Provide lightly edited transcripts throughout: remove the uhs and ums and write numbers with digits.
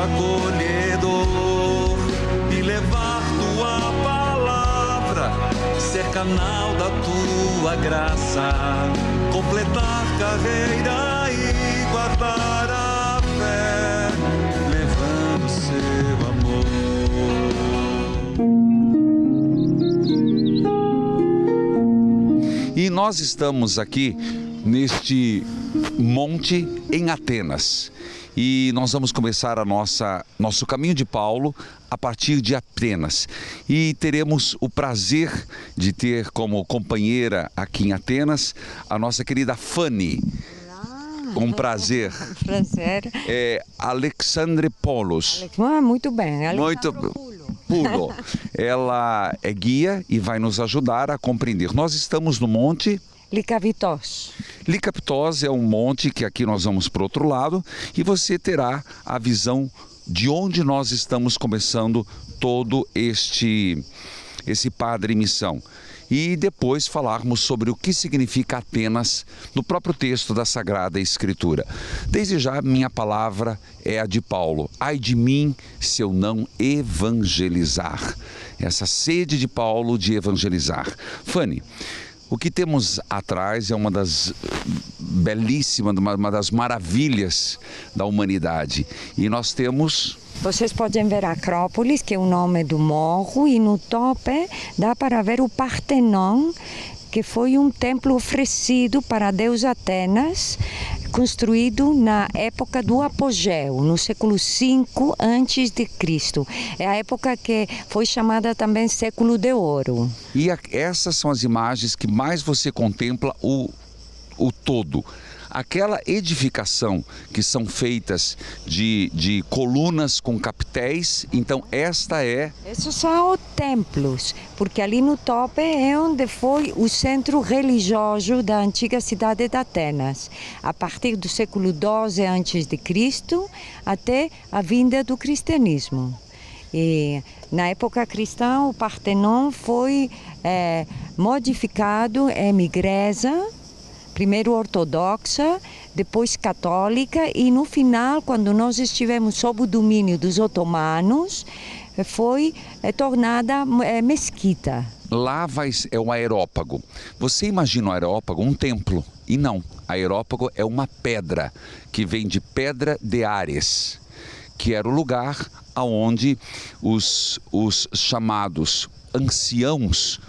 acolhedor e levar tua palavra, ser canal da tua graça, completar carreira e guardar a fé, levando seu amor. E nós estamos aqui neste monte em Atenas. E nós vamos começar nosso caminho de Paulo a partir de Atenas. E teremos o prazer de ter como companheira aqui em Atenas a nossa querida Fanny. Um prazer. Prazer. É Alexandre Poulos. Muito bem. Muito Pulo. Ela é guia e vai nos ajudar a compreender. Nós estamos no monte Lykavitós. Lykavitós é um monte que aqui nós vamos para o outro lado e você terá a visão de onde nós estamos começando todo esse Padre Missão. E depois falarmos sobre o que significa Atenas no próprio texto da Sagrada Escritura. Desde já, minha palavra é a de Paulo. Ai de mim se eu não evangelizar. Essa sede de Paulo de evangelizar. Fanny, o que temos atrás é uma das belíssimas, uma das maravilhas da humanidade. E nós temos... Vocês podem ver a Acrópolis, que é o nome do morro, e no tope dá para ver o Partenon, que foi um templo oferecido para a deusa Atenas, construído na época do apogeu, no século V a.C. É a época que foi chamada também século de ouro. E essas são as imagens que mais você contempla o todo. Aquela edificação que são feitas de colunas com capitéis, então esta é... Esses são os templos, porque ali no tope é onde foi o centro religioso da antiga cidade de Atenas, a partir do século XII a.C. até a vinda do cristianismo. E na época cristã o Partenon foi modificado em igreja, primeiro ortodoxa, depois católica e no final, quando nós estivemos sob o domínio dos otomanos, foi tornada mesquita. Lá é o aerópago. Você imagina o aerópago um templo? E não, aerópago é uma pedra, que vem de Pedra de Ares, que era o lugar onde os chamados anciãos,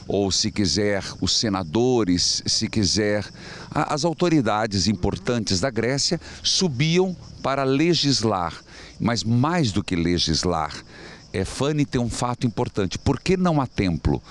ou se quiser os senadores, se quiser as autoridades importantes da Grécia, subiam para legislar. Mas mais do que legislar, Fanny tem um fato importante. Por que não há templo?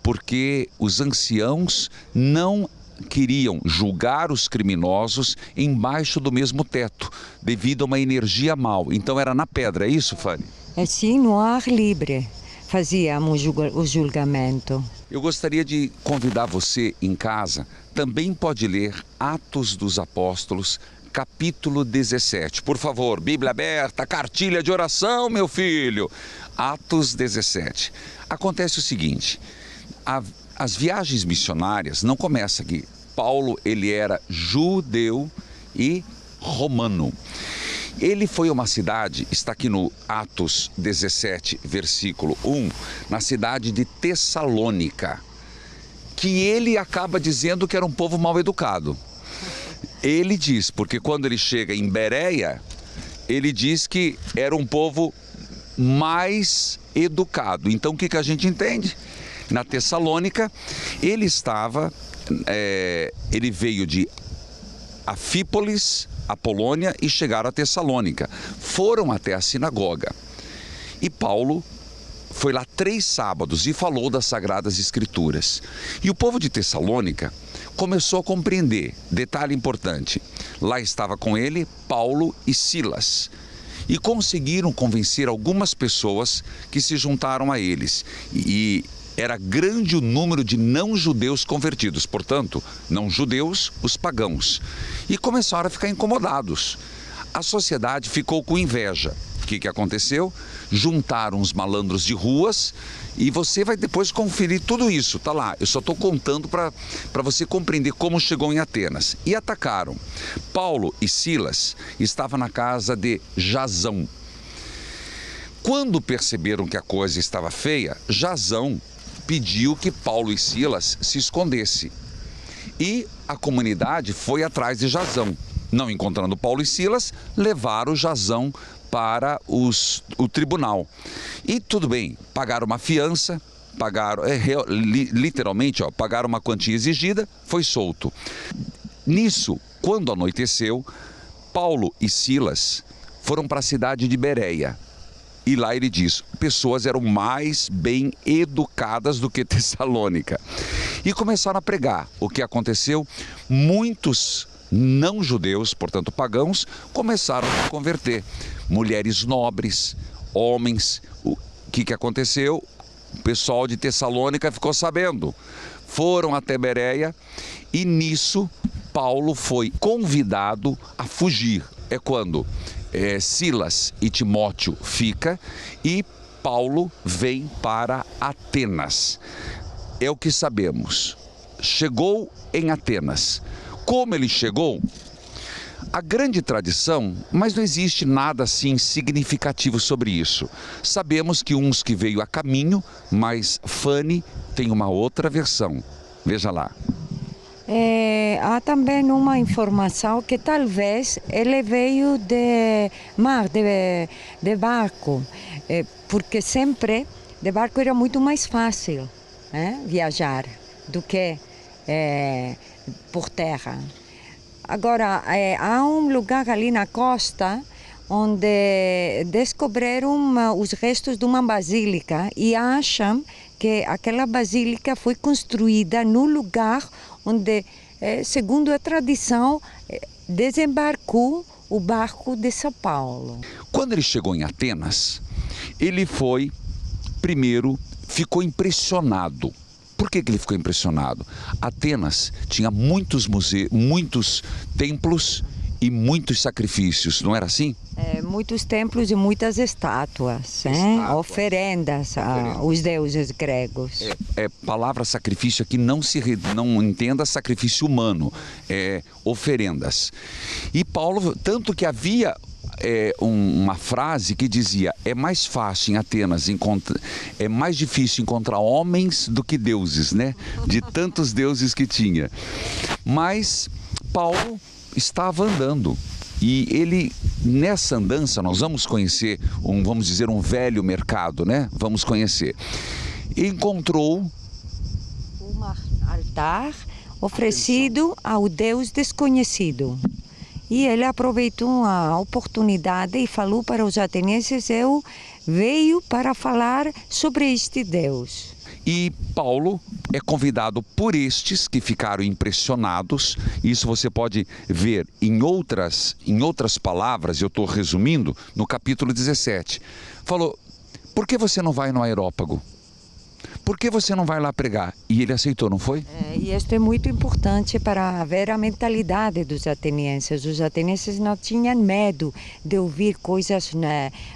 Porque os anciãos não queriam julgar os criminosos embaixo do mesmo teto, devido a uma energia mal. Então era na pedra, é isso, Fanny? É sim, no ar livre fazíamos o julgamento. Eu gostaria de convidar você em casa, também pode ler Atos dos Apóstolos, capítulo 17. Por favor, Bíblia aberta, cartilha de oração, meu filho. Atos 17. Acontece o seguinte, as viagens missionárias não começam aqui. Paulo, ele era judeu e romano. Ele foi a uma cidade, está aqui no Atos 17, versículo 1, na cidade de Tessalônica, que ele acaba dizendo que era um povo mal educado. Ele diz, porque quando ele chega em Bereia, ele diz que era um povo mais educado. Então o que a gente entende? Na Tessalônica, ele veio de Anfípolis, a Polônia, e chegaram a Tessalônica. Foram até a sinagoga. E Paulo foi lá 3 sábados e falou das Sagradas Escrituras. E o povo de Tessalônica começou a compreender. Detalhe importante, lá estava com ele Paulo e Silas. E conseguiram convencer algumas pessoas que se juntaram a eles. E era grande o número de não-judeus convertidos, portanto, não-judeus, os pagãos. E começaram a ficar incomodados. A sociedade ficou com inveja. O que aconteceu? Juntaram os malandros de ruas e você vai depois conferir tudo isso, tá lá. Eu só estou contando para você compreender como chegou em Atenas. E atacaram. Paulo e Silas estavam na casa de Jasão. Quando perceberam que a coisa estava feia, Jasão pediu que Paulo e Silas se escondessem. E a comunidade foi atrás de Jasão. Não encontrando Paulo e Silas, levaram Jasão para o tribunal. E tudo bem, pagaram uma fiança, literalmente, pagaram uma quantia exigida, foi solto. Nisso, quando anoiteceu, Paulo e Silas foram para a cidade de Bereia. E lá ele diz, pessoas eram mais bem educadas do que Tessalônica. E começaram a pregar. O que aconteceu? Muitos não judeus, portanto pagãos, começaram a se converter. Mulheres nobres, homens. O que aconteceu? O pessoal de Tessalônica ficou sabendo. Foram até Bereia e nisso Paulo foi convidado a fugir. É quando Silas e Timóteo fica e Paulo vem para Atenas. É o que sabemos. Chegou em Atenas. Como ele chegou? A grande tradição, mas não existe nada assim significativo sobre isso. Sabemos que uns que veio a caminho, mas Fanny tem uma outra versão. Veja lá. Há também uma informação que talvez ele veio de mar, de barco, porque sempre de barco era muito mais fácil viajar do que por terra. Agora, há um lugar ali na costa onde descobriram os restos de uma basílica e acham que aquela basílica foi construída no lugar onde, segundo a tradição, desembarcou o barco de São Paulo. Quando ele chegou em Atenas, ele ficou impressionado. Por que ele ficou impressionado? Atenas tinha muitos museus, muitos templos e muitos sacrifícios, não era assim? Muitos templos e muitas estátuas. Oferendas aos deuses gregos. Palavra sacrifício aqui não entenda sacrifício humano, oferendas. E Paulo, tanto que havia uma frase que dizia, é mais fácil em Atenas, é mais difícil encontrar homens do que deuses, né? De tantos deuses que tinha. Mas Paulo estava andando. E ele, nessa andança, nós vamos conhecer, vamos dizer, um velho mercado, né? Vamos conhecer. Encontrou um altar oferecido ao Deus desconhecido. E ele aproveitou a oportunidade e falou para os atenienses, eu veio para falar sobre este Deus. E Paulo é convidado por estes que ficaram impressionados. Isso você pode ver em outras palavras, eu estou resumindo, no capítulo 17. Falou, por que você não vai no Areópago? Por que você não vai lá pregar? E ele aceitou, não foi? E isso é muito importante para ver a mentalidade dos atenienses. Os atenienses não tinham medo de ouvir coisas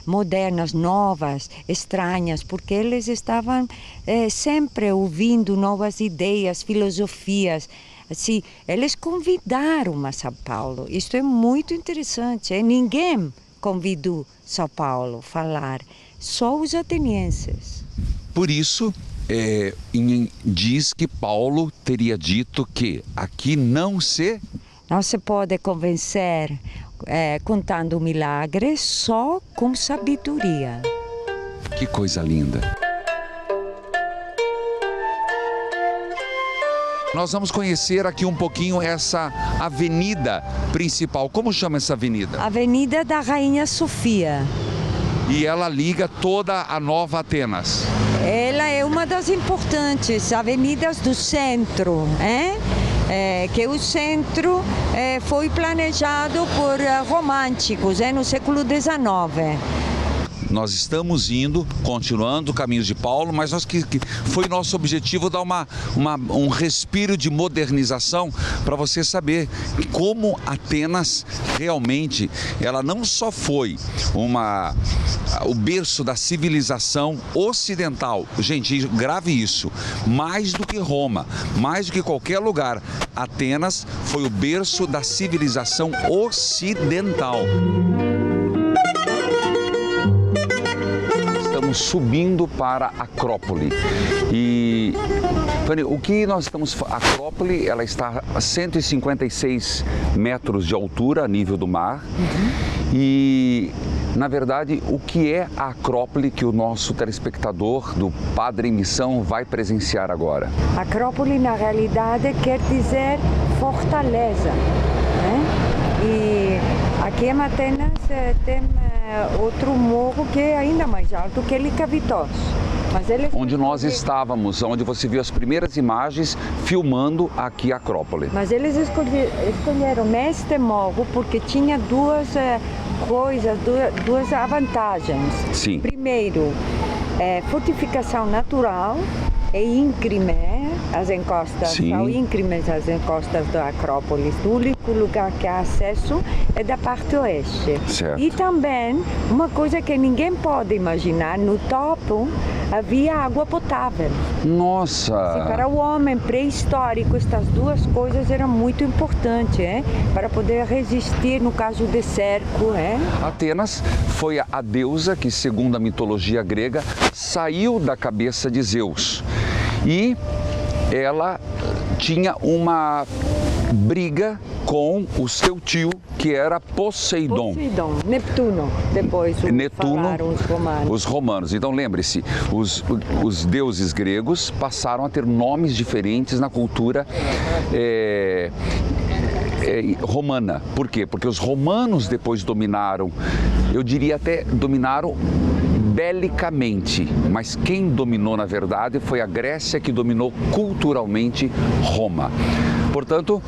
modernas, novas, estranhas, porque eles estavam sempre ouvindo novas ideias, filosofias. Assim, eles convidaram a São Paulo. Isso é muito interessante. Ninguém convidou São Paulo a falar, só os atenienses. Por isso, diz que Paulo teria dito que aqui não se pode convencer contando milagres, só com sabedoria. Que coisa linda. Nós vamos conhecer aqui um pouquinho essa avenida principal. Como chama essa avenida? Avenida da Rainha Sofia. E ela liga toda a Nova Atenas. Ela é uma das importantes avenidas do centro, que o centro foi planejado por românticos no século XIX. Nós estamos continuando o caminho de Paulo, mas foi nosso objetivo dar um respiro de modernização para você saber como Atenas realmente, ela não só foi o berço da civilização ocidental. Gente, grave isso, mais do que Roma, mais do que qualquer lugar, Atenas foi o berço da civilização ocidental. subindo para a Acrópole. E, Fanny, o que nós estamos... A Acrópole, ela está a 156 metros de altura, a nível do mar. E, na verdade, o que é a Acrópole que o nosso telespectador do Padre em Missão vai presenciar agora? Acrópole, na realidade, quer dizer fortaleza, né? E aqui em Atenas tem outro morro que é ainda mais alto, que é Lycabettos. Onde nós estávamos, onde você viu as primeiras imagens filmando aqui a Acrópole. Mas eles escolheram neste morro porque tinha duas vantagens. Sim. Primeiro, fortificação natural é íngreme, as encostas são íngremes, as encostas da Acrópole. O único lugar que há acesso é da parte oeste. Certo. E também, uma coisa que ninguém pode imaginar, no topo havia água potável. Nossa! Para o homem pré-histórico, estas duas coisas eram muito importantes, para poder resistir no caso de cerco. Atenas foi a deusa que, segundo a mitologia grega, saiu da cabeça de Zeus. E ela tinha uma briga com o seu tio, que era Poseidon. Neptuno, depois falaram os romanos. Então lembre-se, os deuses gregos passaram a ter nomes diferentes na cultura romana. Por quê? Porque os romanos depois dominaram, eu diria até dominaram belicamente, mas quem dominou na verdade foi a Grécia, que dominou culturalmente Roma. Portanto,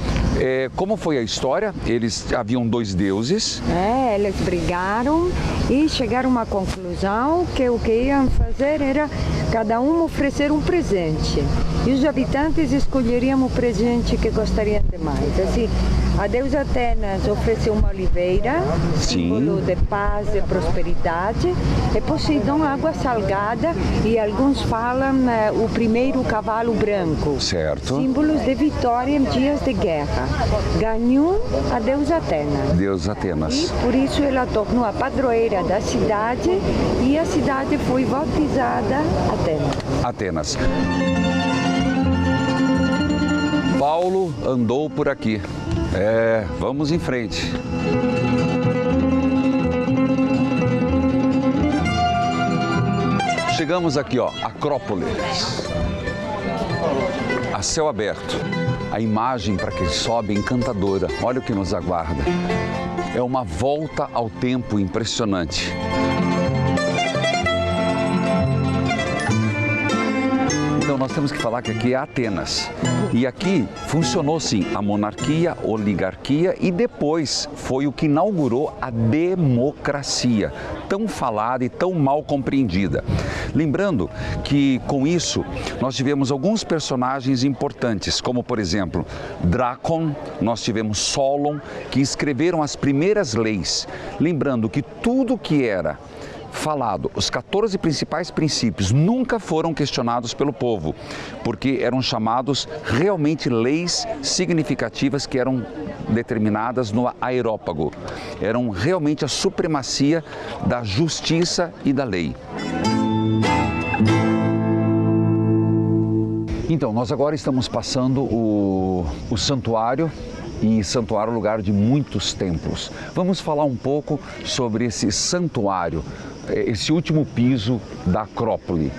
como foi a história? Eles haviam dois deuses. Eles brigaram e chegaram a uma conclusão que o que iam fazer era cada um oferecer um presente. E os habitantes escolheriam o presente que gostariam de mais. Assim, a deusa Atenas ofereceu uma oliveira, símbolo de paz e prosperidade, e Poseidon água salgada, e alguns falam o primeiro cavalo branco, certo, símbolos de vitória em dias de guerra. Ganhou a deusa Atenas. Deusa Atenas. E por isso ela tornou a padroeira da cidade, e a cidade foi batizada Atenas. Paulo andou por aqui. Vamos em frente. Chegamos aqui, Acrópole. A céu aberto. A imagem para quem sobe encantadora. Olha o que nos aguarda. É uma volta ao tempo impressionante. Então nós temos que falar que aqui é Atenas. E aqui funcionou sim a monarquia, oligarquia, e depois foi o que inaugurou a democracia, tão falada e tão mal compreendida. Lembrando que com isso nós tivemos alguns personagens importantes, como por exemplo Drácon, nós tivemos Solon, que escreveram as primeiras leis. Lembrando que tudo que era falado, os 14 principais princípios nunca foram questionados pelo povo, porque eram chamados realmente leis significativas que eram determinadas no aerópago. Eram realmente a supremacia da justiça e da lei. Então, nós agora estamos passando o santuário, e santuário é lugar de muitos templos. Vamos falar um pouco sobre esse santuário, esse último piso da Acrópole.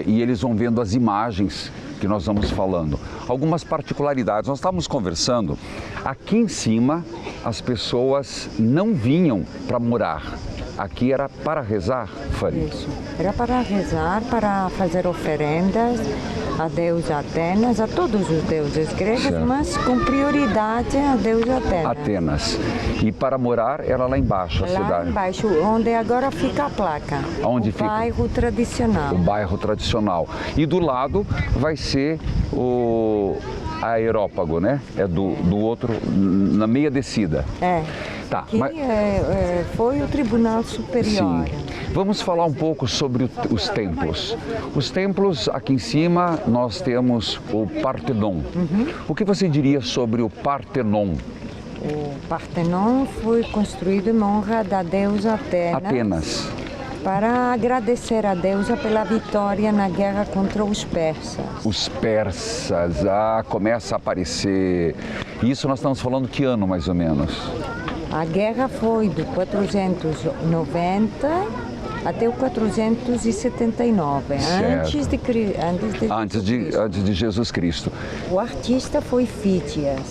E eles vão vendo as imagens que nós vamos falando. Algumas particularidades. Nós estávamos conversando, aqui em cima as pessoas não vinham para morar. Aqui era para rezar, Fanny? Isso, era para rezar, para fazer oferendas a deusa Atenas, a todos os deuses gregos, certo, mas com prioridade a deusa Atenas. Atenas. E para morar era lá embaixo, a cidade? Lá embaixo, onde agora fica a placa. Onde fica? O bairro tradicional. O bairro tradicional. E do lado vai ser o aerópago, né? É do outro, na meia descida. Tá, que foi o Tribunal Superior. Sim. Vamos falar um pouco sobre os templos. Os templos, aqui em cima, nós temos o Partenon. O que você diria sobre o Partenon? O Partenon foi construído em honra da deusa Atenas. para agradecer a deusa pela vitória na guerra contra os persas. Os persas, começa a aparecer. Isso nós estamos falando que ano, mais ou menos? A guerra foi do 490 até o 479, antes de Jesus Cristo. O artista foi Fídias.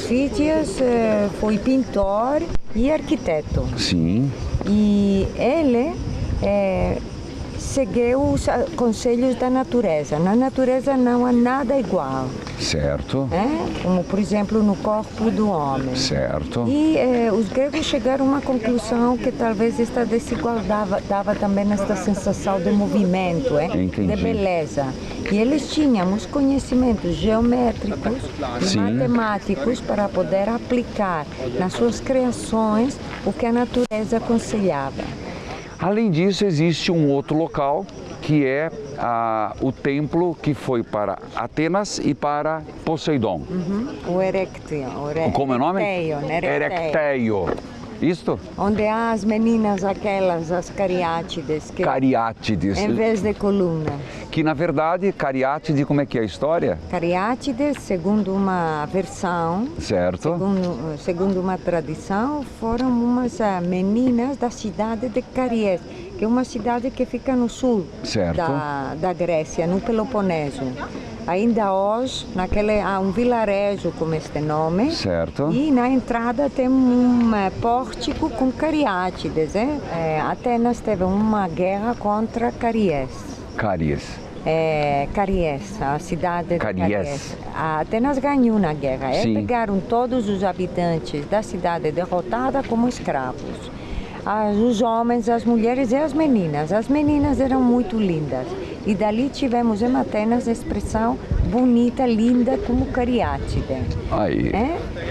Fídias foi pintor e arquiteto. Sim. E ele seguiu os conselhos da natureza. Na natureza não há nada igual. Certo. Como, por exemplo, no corpo do homem. Certo. E os gregos chegaram a uma conclusão que talvez esta desigualdade dava também esta sensação de movimento, de beleza. E eles tinham os conhecimentos geométricos e matemáticos para poder aplicar nas suas criações o que a natureza aconselhava. Além disso, existe um outro local que é o templo que foi para Atenas e para Poseidon. O Erecteion. Como é o nome? Erecteio. Isto? Onde há as meninas aquelas, as cariátides. Cariátides. Em vez de coluna. Que na verdade, cariátide, como é que é a história? Cariátides, segundo uma versão, certo. Segundo uma tradição, foram umas meninas da cidade de Cariés, que é uma cidade que fica no sul da Grécia, no Peloponeso. Ainda hoje, há um vilarejo com este nome. Certo. E na entrada tem um pórtico com cariátides. Atenas teve uma guerra contra Cariés. Cariés, a cidade de Cariés. Atenas ganhou na guerra. Pegaram todos os habitantes da cidade derrotada como escravos. Os homens, as mulheres e as meninas. As meninas eram muito lindas. E dali tivemos em Atenas a expressão bonita, linda como cariátide.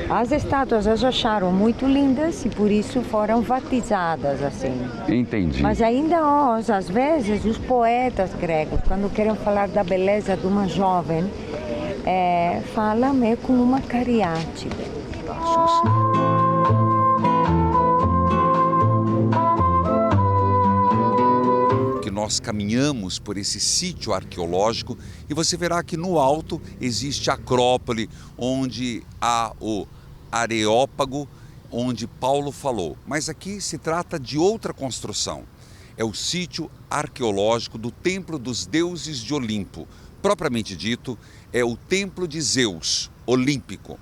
As estátuas as acharam muito lindas e por isso foram batizadas assim. Entendi. Mas ainda hoje, às vezes, os poetas gregos, quando querem falar da beleza de uma jovem, falam como uma cariátide. Nós caminhamos por esse sítio arqueológico e você verá que no alto existe a Acrópole, onde há o Areópago, onde Paulo falou. Mas aqui se trata de outra construção. É o sítio arqueológico do Templo dos Deuses de Olimpo. Propriamente dito, é o Templo de Zeus, olímpico.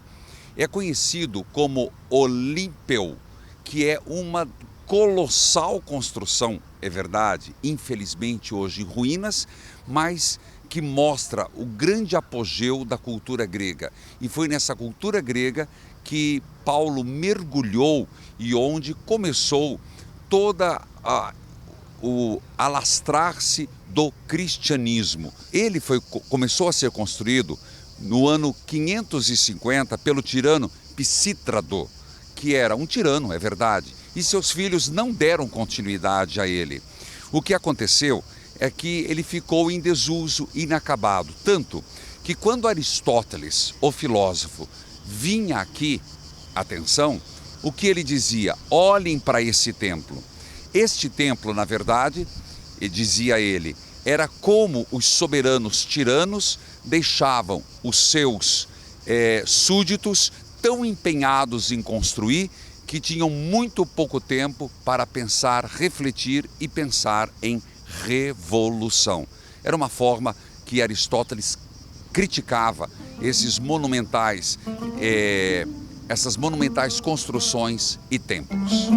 É conhecido como Olímpeu, que é uma colossal construção, é verdade, infelizmente hoje em ruínas, mas que mostra o grande apogeu da cultura grega. E foi nessa cultura grega que Paulo mergulhou e onde começou toda o alastrar-se do cristianismo. Ele começou a ser construído no ano 550 pelo tirano Pisítrado, que era um tirano, é verdade, e seus filhos não deram continuidade a ele. O que aconteceu é que ele ficou em desuso, inacabado, tanto que quando Aristóteles, o filósofo, vinha aqui, atenção, o que ele dizia? Olhem para esse templo. Este templo, na verdade, dizia ele, era como os soberanos tiranos deixavam os seus súditos tão empenhados em construir que tinham muito pouco tempo para pensar, refletir e pensar em revolução. Era uma forma que Aristóteles criticava esses monumentais, essas monumentais construções e templos.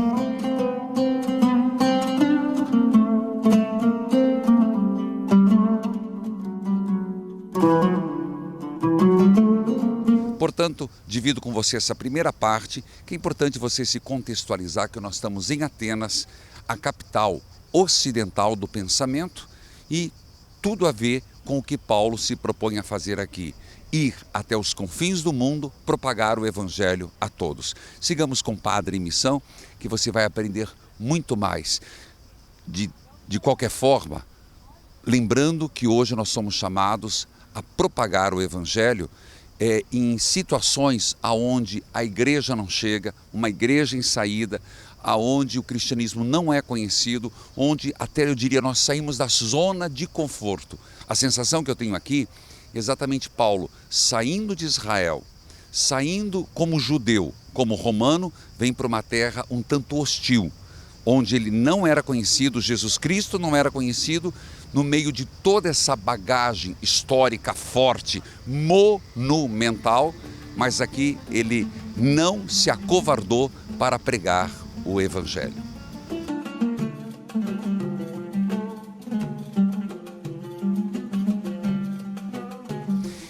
Portanto, divido com você essa primeira parte, que é importante você se contextualizar que nós estamos em Atenas, a capital ocidental do pensamento, e tudo a ver com o que Paulo se propõe a fazer aqui. Ir até os confins do mundo, propagar o Evangelho a todos. Sigamos com Padre em Missão, que você vai aprender muito mais. De qualquer forma, lembrando que hoje nós somos chamados a propagar o Evangelho em situações aonde a igreja não chega, uma igreja em saída, aonde o cristianismo não é conhecido, onde até eu diria nós saímos da zona de conforto. A sensação que eu tenho aqui, exatamente Paulo, saindo de Israel, saindo como judeu, como romano, vem para uma terra um tanto hostil, onde ele não era conhecido, Jesus Cristo não era conhecido, no meio de toda essa bagagem histórica forte, monumental, mas aqui ele não se acovardou para pregar o Evangelho.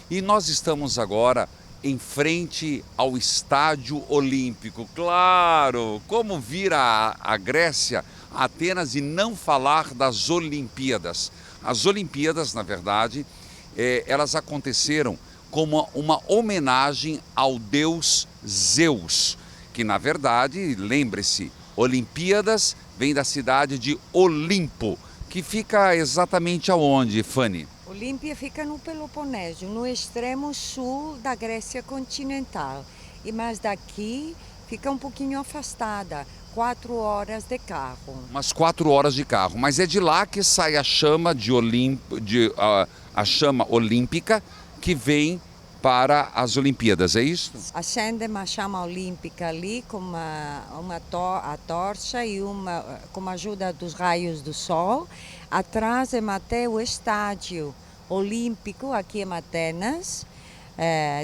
E nós estamos agora em frente ao Estádio Olímpico. Claro, como vir a Grécia, a Atenas e não falar das Olimpíadas. As Olimpíadas, na verdade, elas aconteceram como uma homenagem ao deus Zeus, que na verdade, lembre-se, Olimpíadas vem da cidade de Olimpo, que fica exatamente aonde, Fanny? Olímpia fica no Peloponeso, no extremo sul da Grécia continental. Mas daqui fica um pouquinho afastada, 4 horas de carro. Umas 4 horas de carro, mas é de lá que sai a chama a chama olímpica que vem para as Olimpíadas, é isso? Acende uma chama olímpica ali com a torcha e com a ajuda dos raios do sol. Atrás é até o estádio olímpico, aqui em Atenas,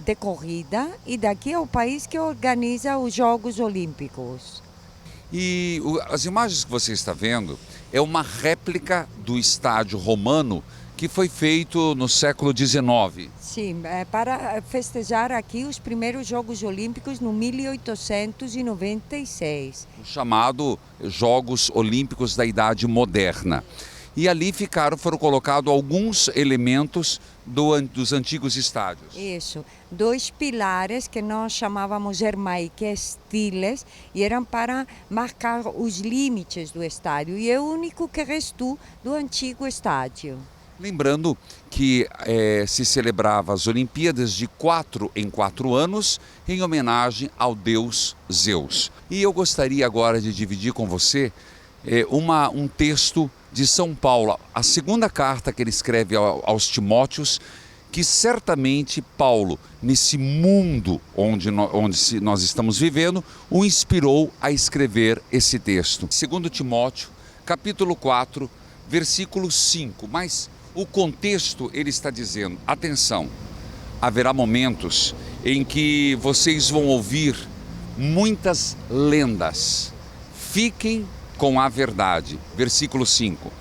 de corrida, e daqui é o país que organiza os Jogos Olímpicos. E as imagens que você está vendo é uma réplica do estádio romano que foi feito no século XIX. Sim, para festejar aqui os primeiros Jogos Olímpicos no 1896. O chamado Jogos Olímpicos da Idade Moderna. E ali foram colocados alguns elementos dos antigos estádios. Isso, 2 pilares que nós chamávamos stiles, e eram para marcar os limites do estádio, e é o único que restou do antigo estádio. Lembrando que se celebrava as Olimpíadas de 4 em 4 anos em homenagem ao deus Zeus. E eu gostaria agora de dividir com você um texto de São Paulo, a segunda carta que ele escreve aos Timóteos, que certamente Paulo, nesse mundo onde nós estamos vivendo, o inspirou a escrever esse texto. 2 Timóteo, capítulo 4, versículo 5, mas o contexto ele está dizendo, atenção, haverá momentos em que vocês vão ouvir muitas lendas, fiquem com a verdade. Versículo 5.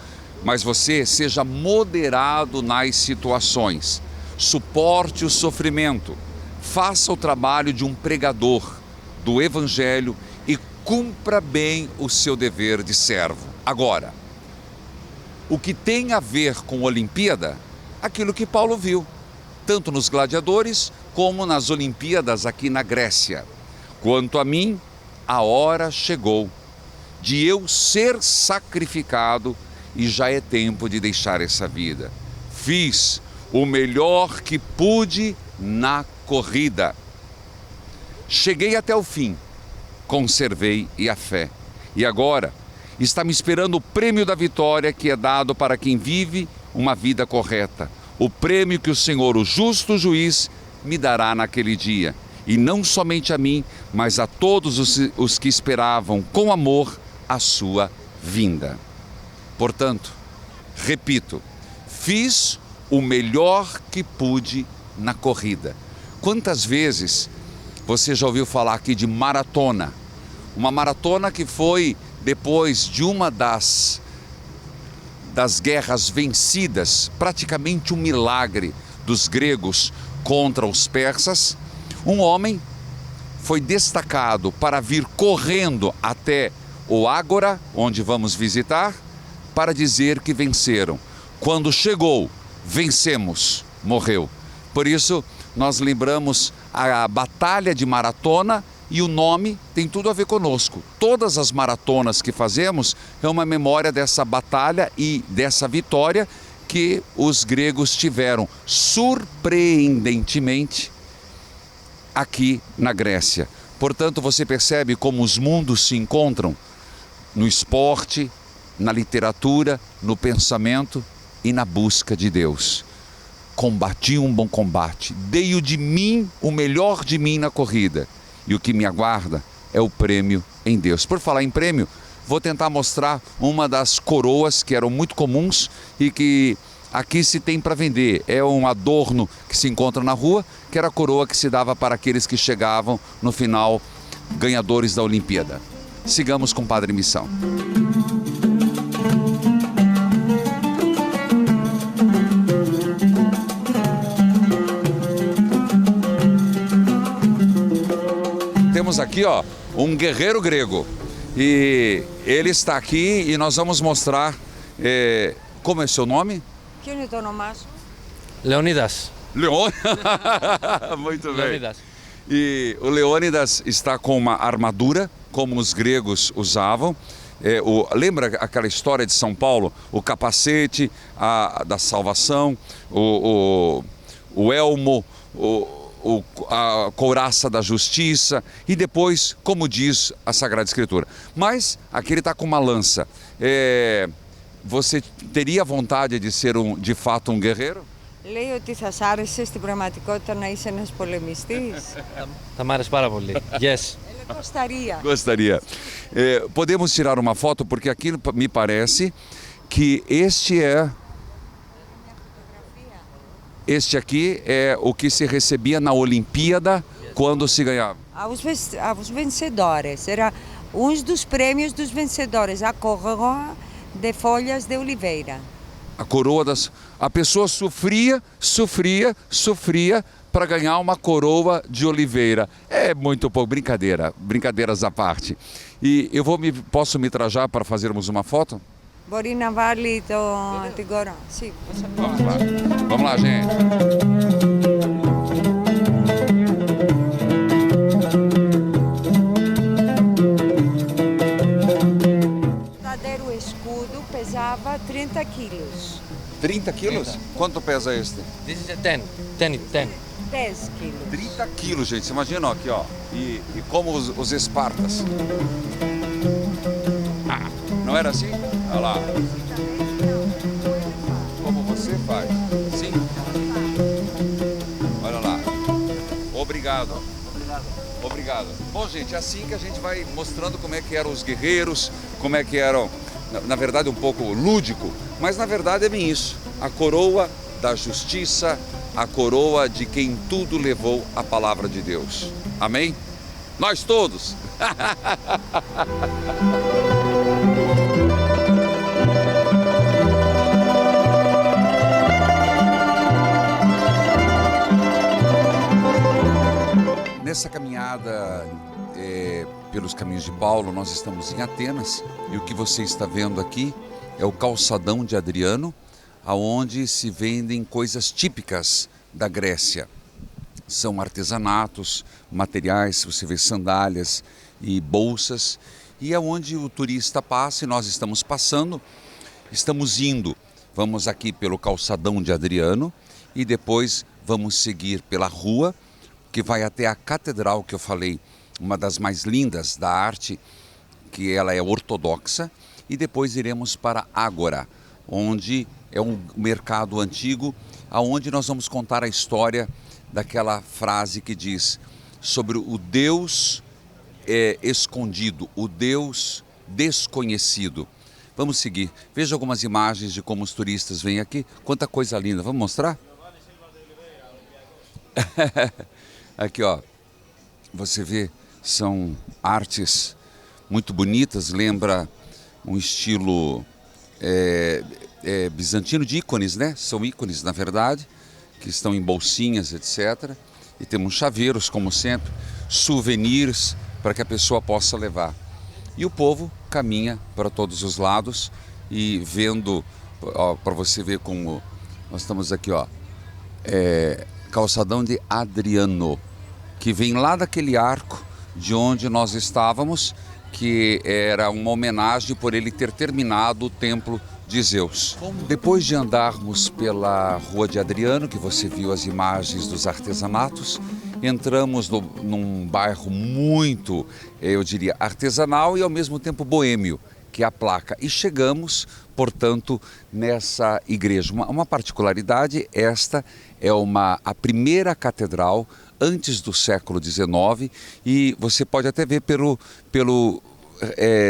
Mas você seja moderado nas situações, suporte o sofrimento, faça o trabalho de um pregador do Evangelho e cumpra bem o seu dever de servo. Agora, o que tem a ver com Olimpíada? Aquilo que Paulo viu, tanto nos gladiadores como nas Olimpíadas aqui na Grécia. Quanto a mim, a hora chegou de eu ser sacrificado e já é tempo de deixar essa vida. Fiz o melhor que pude na corrida. Cheguei até o fim, conservei a fé. E agora está me esperando o prêmio da vitória que é dado para quem vive uma vida correta. O prêmio que o Senhor, o justo juiz, me dará naquele dia. E não somente a mim, mas a todos os que esperavam com amor a sua vinda. Portanto, repito, fiz o melhor que pude na corrida. Quantas vezes você já ouviu falar aqui de maratona? Uma maratona que foi depois de uma das guerras vencidas, praticamente um milagre dos gregos contra os persas. Um homem foi destacado para vir correndo até o Ágora, onde vamos visitar, para dizer que venceram. Quando chegou, vencemos, morreu. Por isso, nós lembramos a batalha de maratona e o nome tem tudo a ver conosco. Todas as maratonas que fazemos é uma memória dessa batalha e dessa vitória que os gregos tiveram, surpreendentemente, aqui na Grécia. Portanto, você percebe como os mundos se encontram? no esporte, na literatura, no pensamento e na busca de Deus. Combati um bom combate, dei o melhor de mim na corrida, e o que me aguarda é o prêmio em Deus. Por falar em prêmio, vou tentar mostrar uma das coroas que eram muito comuns e que aqui se tem para vender. É um adorno que se encontra na rua, que era a coroa que se dava para aqueles que chegavam no final ganhadores da Olimpíada. Sigamos com o Padre Missão. Temos aqui, ó, um guerreiro grego. E ele está aqui e nós vamos mostrar como é seu nome? Ποιο είναι το όνομά σου? Leonidas. Muito bem. Leonidas. E o Leônidas está com uma armadura, como os gregos usavam. Lembra aquela história de São Paulo? O capacete da salvação, o elmo, a couraça da justiça e depois, como diz a Sagrada Escritura. Mas aqui ele está com uma lança. Você teria vontade de ser de fato um guerreiro? Λέει ότι θα σ' άρεσε στην πραγματικότητα να είσαι ένας πολεμιστής. Θα μ' άρεσε πάρα πολύ. Yes. Ele gostaria. Gostaria. Podemos tirar uma foto porque aqui me parece que este aqui é o que se recebia na Olimpíada quando se ganhava. Aos vencedores. Era dos prêmios dos vencedores. A coroa de folhas de oliveira. A coroa a pessoa sofria para ganhar uma coroa de oliveira. É muito pouco, brincadeiras à parte. E posso me trajar para fazermos uma foto? Μπορεί να βάλει την κόρα. Sim, Vamos lá. Vamos lá, gente. O escudo pesava 30 quilos. 30 quilos? Quanto pesa este? This is a 10. 10. 10 quilos. 30 quilos, gente. Você imagina, ó, aqui, ó. E como os espartas. Não era assim? Olha lá. Como você faz? Sim? Olha lá. Obrigado. Obrigado. Bom, gente, é assim que a gente vai mostrando como é que eram os guerreiros, como é que eram, na verdade, um pouco lúdico, mas na verdade é bem isso. A coroa da justiça, a coroa de quem tudo levou a palavra de Deus. Amém? Nós todos! Nessa caminhada pelos caminhos de Paulo, nós estamos em Atenas e o que você está vendo aqui é o calçadão de Adriano, aonde se vendem coisas típicas da Grécia. São artesanatos, materiais, você vê sandálias e bolsas, e é onde o turista passa e nós estamos passando, estamos indo. Vamos aqui pelo calçadão de Adriano e depois vamos seguir pela rua, que vai até a catedral que eu falei, uma das mais lindas da arte, que ela é ortodoxa, e depois iremos para Ágora, onde é um mercado antigo, aonde nós vamos contar a história daquela frase que diz sobre o Deus escondido, o Deus desconhecido. Vamos seguir. Veja algumas imagens de como os turistas vêm aqui. Quanta coisa linda. Vamos mostrar? Aqui, ó. Você vê, são artes muito bonitas. Lembra um estilo bizantino de ícones, né? São ícones, na verdade, que estão em bolsinhas, etc. E temos chaveiros, como sempre, souvenirs para que a pessoa possa levar. E o povo caminha para todos os lados e vendo, para você ver como nós estamos aqui, ó, calçadão de Adriano, que vem lá daquele arco de onde nós estávamos, que era uma homenagem por ele ter terminado o templo de Zeus. Depois de andarmos pela Rua de Adriano, que você viu as imagens dos artesanatos, entramos num bairro muito, eu diria, artesanal e ao mesmo tempo boêmio, que é a placa. E chegamos, portanto, nessa igreja. Uma particularidade, esta é a primeira catedral antes do século XIX, e você pode até ver pelo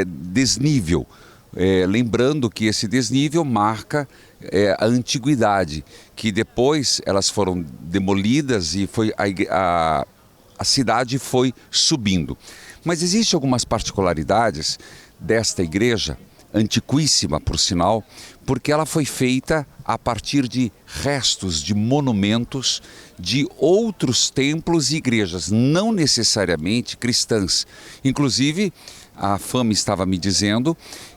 desnível. Lembrando que esse desnível marca a antiguidade, que depois elas foram demolidas e a cidade foi subindo. Mas existem algumas particularidades desta igreja, antiquíssima por sinal, porque ela foi feita a partir de restos de monumentos de outros templos e igrejas, não necessariamente cristãs. Inclusive, a Fama estava me dizendo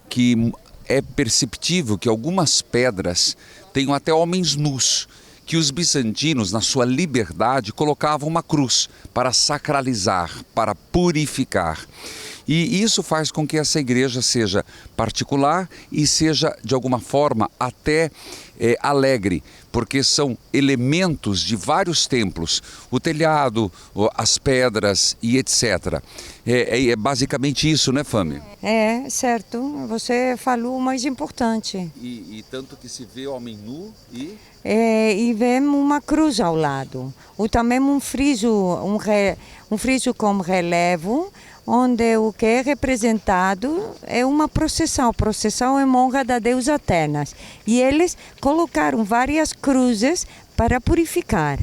que é perceptível que algumas pedras tenham até homens nus, que os bizantinos, na sua liberdade, colocavam uma cruz para sacralizar, para purificar. E isso faz com que essa igreja seja particular e seja, de alguma forma, até alegre, porque são elementos de vários templos, o telhado, as pedras e etc. É basicamente isso, né, Fami? É, certo. Você falou o mais importante. E tanto que se vê homem nu e vemos uma cruz ao lado. Ou também um friso com relevo, onde o que é representado é uma procissão. A procissão é honra da deusa Atenas. E eles colocaram várias cruzes para purificar.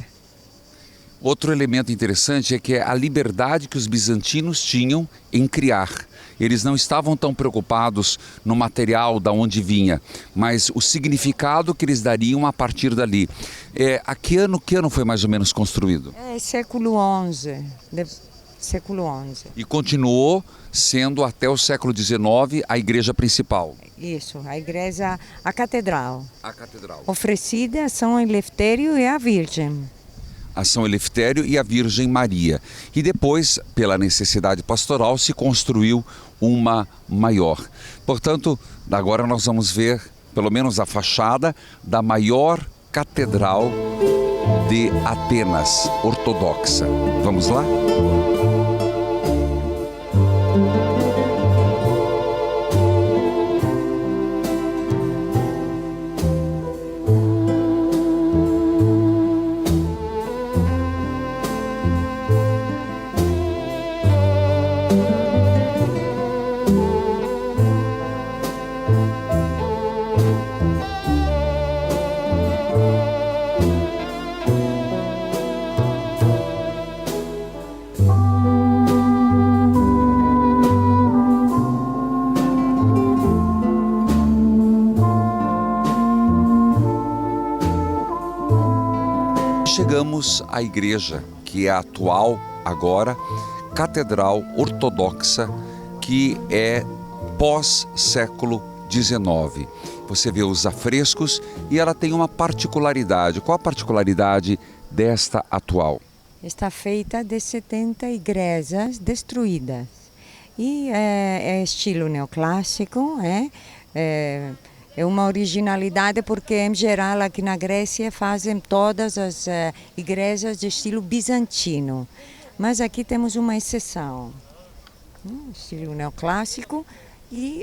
Outro elemento interessante é que é a liberdade que os bizantinos tinham em criar. Eles não estavam tão preocupados no material da onde vinha, mas o significado que eles dariam a partir dali. A que ano foi mais ou menos construído? Século XI. Século XI. E continuou sendo até o século XIX a igreja principal. Isso, a catedral. A catedral. Oferecida a São Eleftério e a Virgem. A São Eleftério e a Virgem Maria. E depois, pela necessidade pastoral, se construiu uma maior. Portanto, agora nós vamos ver, pelo menos a fachada da maior catedral de Atenas, ortodoxa. Vamos lá? Chegamos à igreja, que é a atual, agora, Catedral Ortodoxa, que é pós-século XIX. Você vê os afrescos e ela tem uma particularidade. Qual a particularidade desta atual? Está feita de 70 igrejas destruídas. E é estilo neoclássico, é uma originalidade porque, em geral, aqui na Grécia fazem todas as igrejas de estilo bizantino. Mas aqui temos uma exceção, estilo neoclássico, e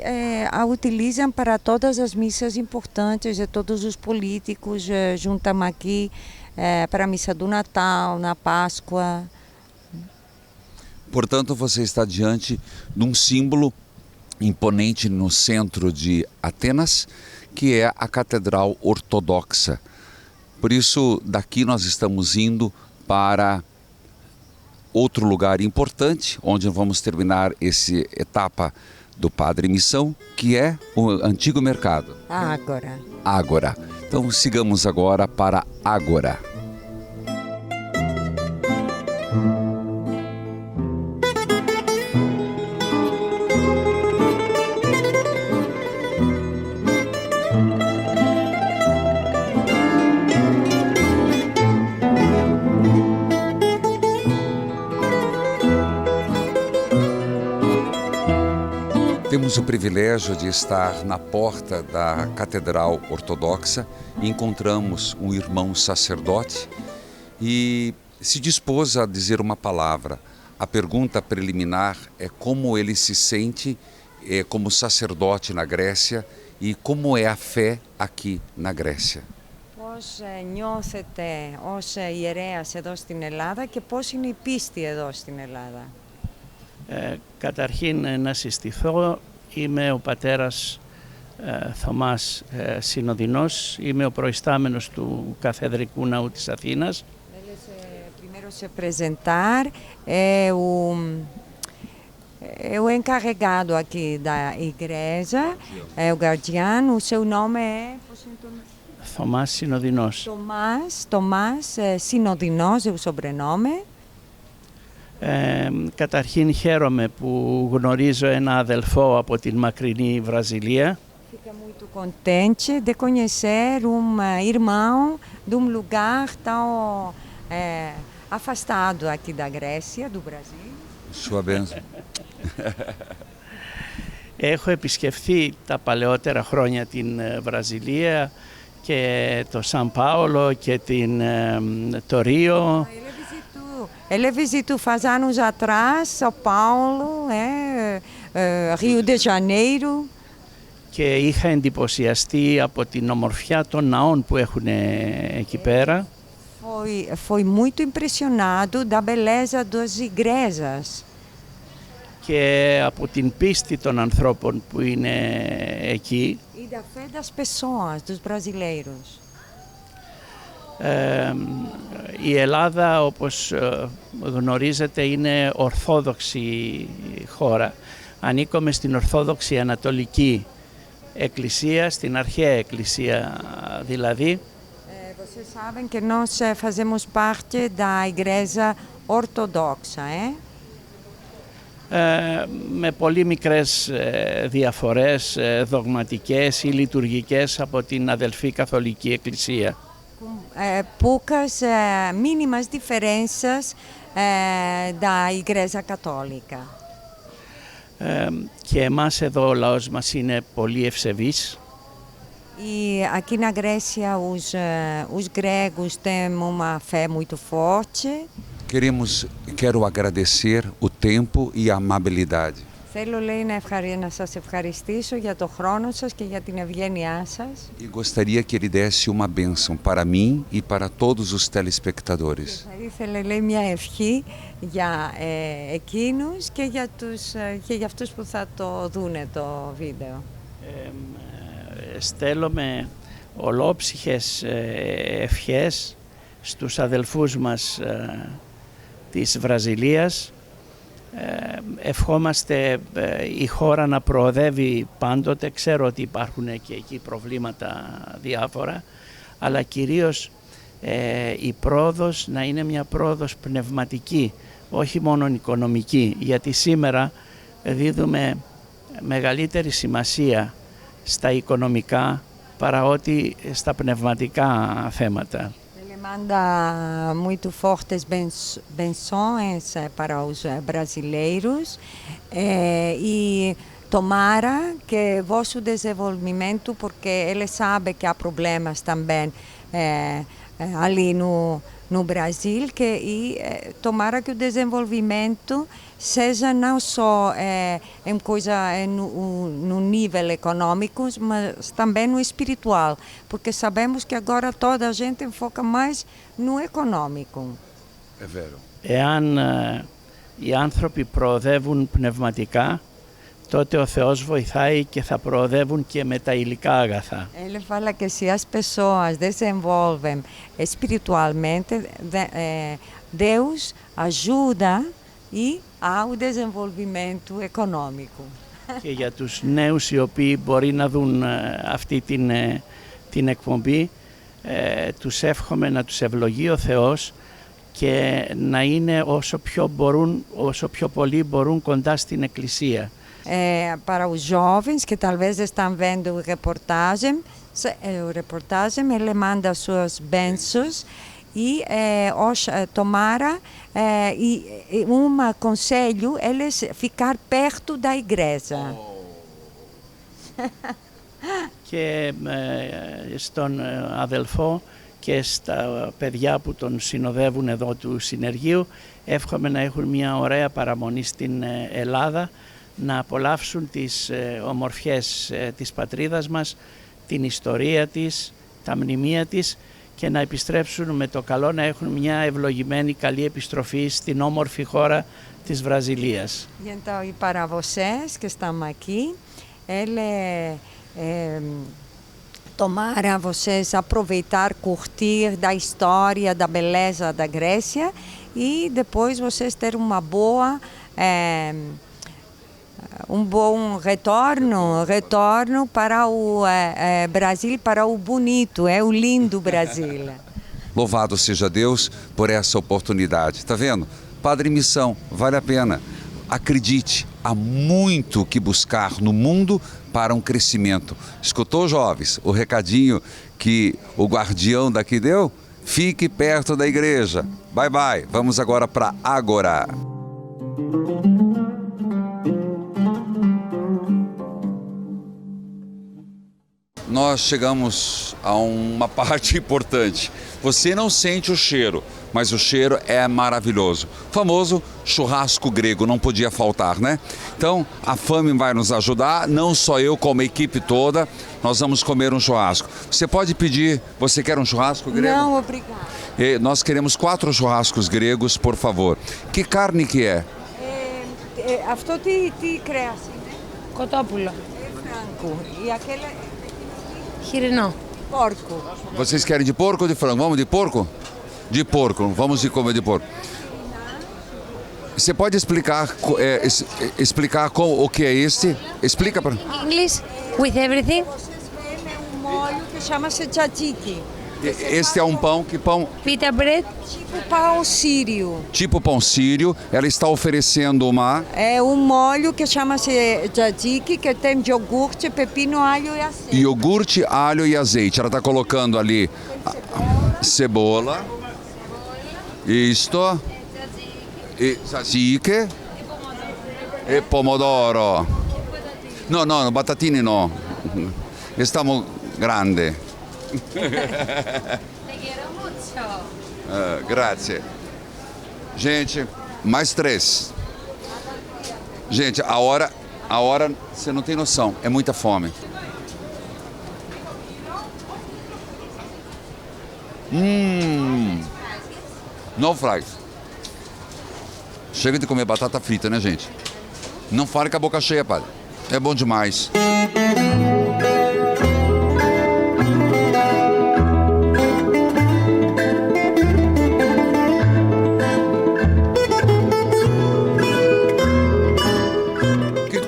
a utilizam para todas as missas importantes de todos os políticos. Juntamos aqui para a missa do Natal, na Páscoa. Portanto, você está diante de um símbolo imponente no centro de Atenas, que é a Catedral Ortodoxa. Por isso, daqui nós estamos indo para outro lugar importante, onde vamos terminar essa etapa do Padre Missão, que é o antigo mercado. Ágora. Ágora. Então sigamos agora para Ágora. Temos o privilégio de estar na porta da Catedral Ortodoxa e encontramos um irmão sacerdote e se dispôs a dizer uma palavra. A pergunta preliminar é como ele se sente como sacerdote na Grécia e como é a fé aqui na Grécia. Πώς νιώθετε ως ιερέας εδώ στην Ελλάδα και πώς είναι η πίστη εδώ στην Ελλάδα? Καταρχήν να συστηθώ, είμαι ο πατέρας Θωμάς Συνοδεινός, είμαι ο προϊστάμενος του Καθεδρικού Ναού της Αθήνας. Primeiro se apresentar, é o encarregado aqui da igreja, é o guardião, o seu nome é... Θωμάς Συνοδεινός. Tomás Συνοδεινός, o sobrenome. Καταρχήν χαίρομαι που γνωρίζω ένα αδελφό από την μακρινή Βραζιλία. Fica muito contente de conhecer irmão de lugar tão afastado aqui da Grécia, do Brasil. Sua bênção. Έχω επισκεφθεί τα παλαιότερα χρόνια την Βραζιλία και το Σαν Πάολο και το Ρίο. Ele visitou faz anos atrás São Paulo, Rio de Janeiro. Και είχα εντυπωσιαστεί από την ομορφιά των ναών που έχουν εκεί πέρα. Foi muito impressionado da beleza das igrejas. Και από την πίστη των ανθρώπων που είναι εκεί. E da fé das pessoas, dos brasileiros. Η Ελλάδα, όπως γνωρίζετε, είναι ορθόδοξη χώρα. Ανήκουμε στην Ορθόδοξη Ανατολική Εκκλησία, στην Αρχαία Εκκλησία δηλαδή. Vocês sabem que nós fazemos parte da Igreja Ortodoxa, με πολύ μικρές διαφορές δογματικές ή λειτουργικές από την αδελφή Καθολική Εκκλησία. Poucas mínimas diferenças da Igreja Católica. Και εμάς εδώ ο λαός μας είναι πολύ ευσεβής. E aqui na Grécia os gregos têm uma fé muito forte. Quero agradecer o tempo e a amabilidade. Θέλω, λέει, να σας ευχαριστήσω για το χρόνο σας και για την ευγένειά σας. E gostaria que ele desse uma bênção para mim e para todos os telespectadores. Θα ήθελε, λέει, μια ευχή για εκείνους και για αυτούς που θα το δούνε το βίντεο. Στέλνουμε ολόψυχες ευχές στους αδελφούς μας της Βραζιλίας. Ευχόμαστε η χώρα να προοδεύει πάντοτε. Ξέρω ότι υπάρχουν και εκεί προβλήματα διάφορα, αλλά κυρίως η πρόοδος να είναι μια πρόοδος πνευματική, όχι μόνο οικονομική, γιατί σήμερα δίδουμε μεγαλύτερη σημασία στα οικονομικά παρά ότι στα πνευματικά θέματα. Manda muito fortes benções para os brasileiros e tomara que vosso desenvolvimento, porque ele sabe que há problemas também ali no Brasil, tomara que o desenvolvimento seja não só em coisa no nível econômico, mas também no espiritual, porque sabemos que agora toda a gente foca mais no econômico. É vero. Εάν οι άνθρωποι προοδεύουν πνευματικά, τότε ο Θεός βοηθάει και θα προοδεύουν και με τα υλικά αγαθά. Ele fala que se as pessoas desenvolvem espiritualmente, Deus ajuda e ao desenvolvimento econômico. Και για τους νέους οι οποίοι μπορεί να δουν αυτή την εκπομπή, τους εύχομαι να τους ευλογεί ο Θεός και να είναι όσο πιο πολύ μπορούν κοντά στην Εκκλησία. Para os jovens que talvez estão vendo o reportagem, ele manda suas bênçãos e tomara conselho eles ficar perto da igreja. Και στον αδελφό και στα παιδιά που τον συνοδεύουν εδώ του συνεργείου εύχομαι να έχουν μια ωραία παραμονή στην Ελλάδα, να απολαύσουν τις ομορφιές της πατρίδας μας, την ιστορία της, τα μνημεία της και να επιστρέψουν με το καλό, να έχουν μια ευλογημένη καλή επιστροφή στην όμορφη χώρα της Βραζιλίας. Então, e para vocês que estão aqui, tomara vocês aproveitar, curtir da história, da beleza da Grécia e depois vocês ter uma boa, um bom retorno para o Brasil, para o bonito, o lindo Brasil. Louvado seja Deus por essa oportunidade. Tá vendo? Padre Missão, vale a pena. Acredite, há muito que buscar no mundo para um crescimento. Escutou, jovens, o recadinho que o guardião daqui deu? Fique perto da igreja. Bye, bye. Vamos agora para Ágora. Nós chegamos a uma parte importante. Você não sente o cheiro, mas o cheiro é maravilhoso. Famoso churrasco grego, não podia faltar, né? Então, a Fame vai nos ajudar, não só eu, como a equipe toda. Nós vamos comer um churrasco. Você pode pedir, você quer um churrasco grego? Não, obrigada. Nós queremos 4 churrascos gregos, por favor. Que carne que é? Αυτό τι κρέας είναι? Κοτόπουλο. Frango. E aquele Χοιρινό. porco. Vocês querem de porco ou de frango? Vamos de porco? De porco, vamos de comer de porco. Você pode explicar, o que é este? Explica para... English with everything. Vocês veem molho que chama-se tzatziki. Este é um pão, que pão? Pita bread. Tipo pão sírio. Tipo pão sírio. Ela está oferecendo uma... É molho que chama-se tzatziki, que tem iogurte, pepino, alho e azeite. Iogurte, alho e azeite. Ela está colocando ali cebola. Isto. E tzatziki. E pomodoro. No, batatine no. Estamos grande. Grazie. Gente, mais 3. Gente, a hora, você não tem noção, é muita fome. No fries. Chega de comer batata frita, né, gente? Não fale com a boca cheia, padre. É bom demais.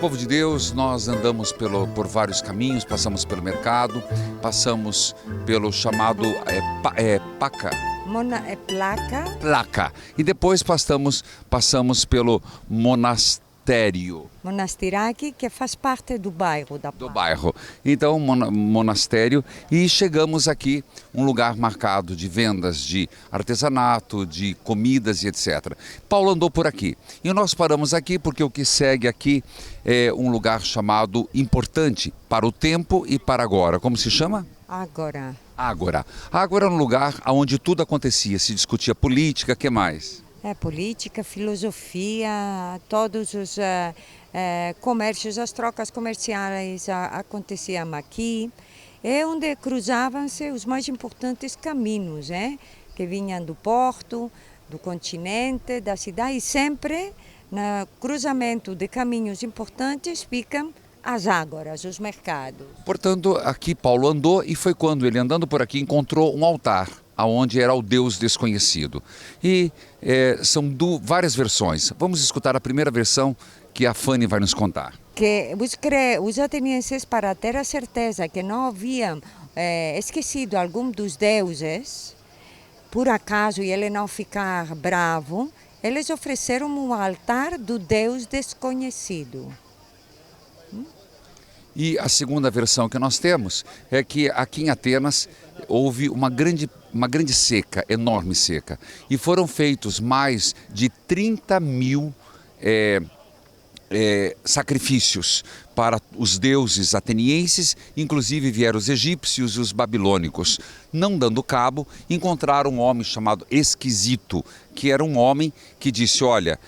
Povo de Deus, nós andamos por vários caminhos, passamos pelo mercado, passamos pelo chamado Placa. Placa. E depois passamos pelo monastério. Monastiraki, que faz parte do bairro da Do bairro. Então, monastério. E chegamos aqui, um lugar marcado de vendas de artesanato, de comidas e etc. Paulo andou por aqui. E nós paramos aqui porque o que segue aqui é um lugar chamado importante para o tempo e para agora. Como se chama? Ágora. Ágora. Ágora é um lugar onde tudo acontecia, se discutia política, que mais? Política, filosofia, todos os comércios, as trocas comerciais aconteciam aqui. É onde cruzavam-se os mais importantes caminhos, que vinham do porto, do continente, da cidade, e sempre no cruzamento de caminhos importantes ficam as ágoras, os mercados. Portanto, aqui Paulo andou e foi quando ele andando por aqui encontrou um altar, aonde era o Deus desconhecido. E são várias versões. Vamos escutar a primeira versão que a Fanny vai nos contar. Que os atenienses, para ter a certeza que não haviam esquecido algum dos deuses, por acaso, e ele não ficar bravo, eles ofereceram um altar do Deus desconhecido. E a segunda versão que nós temos é que aqui em Atenas houve uma grande seca, enorme seca. E foram feitos mais de 30 mil sacrifícios para os deuses atenienses, inclusive vieram os egípcios e os babilônicos. Não dando cabo, encontraram um homem chamado Esquisito, que era um homem que disse, olha,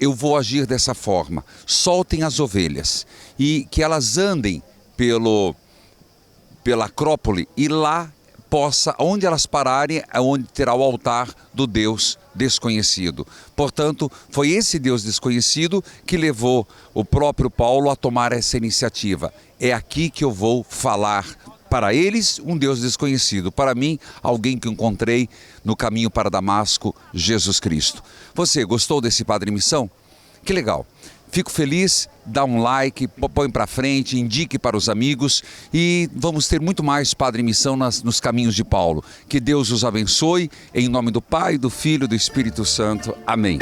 eu vou agir dessa forma, soltem as ovelhas e que elas andem pela Acrópole e lá onde elas pararem, é onde terá o altar do Deus desconhecido. Portanto, foi esse Deus desconhecido que levou o próprio Paulo a tomar essa iniciativa. É aqui que eu vou falar. Para eles, um Deus desconhecido. Para mim, alguém que encontrei no caminho para Damasco, Jesus Cristo. Você gostou desse Padre Missão? Que legal. Fico feliz, dá um like, põe para frente, indique para os amigos e vamos ter muito mais Padre Missão nos caminhos de Paulo. Que Deus os abençoe, em nome do Pai, do Filho e do Espírito Santo. Amém.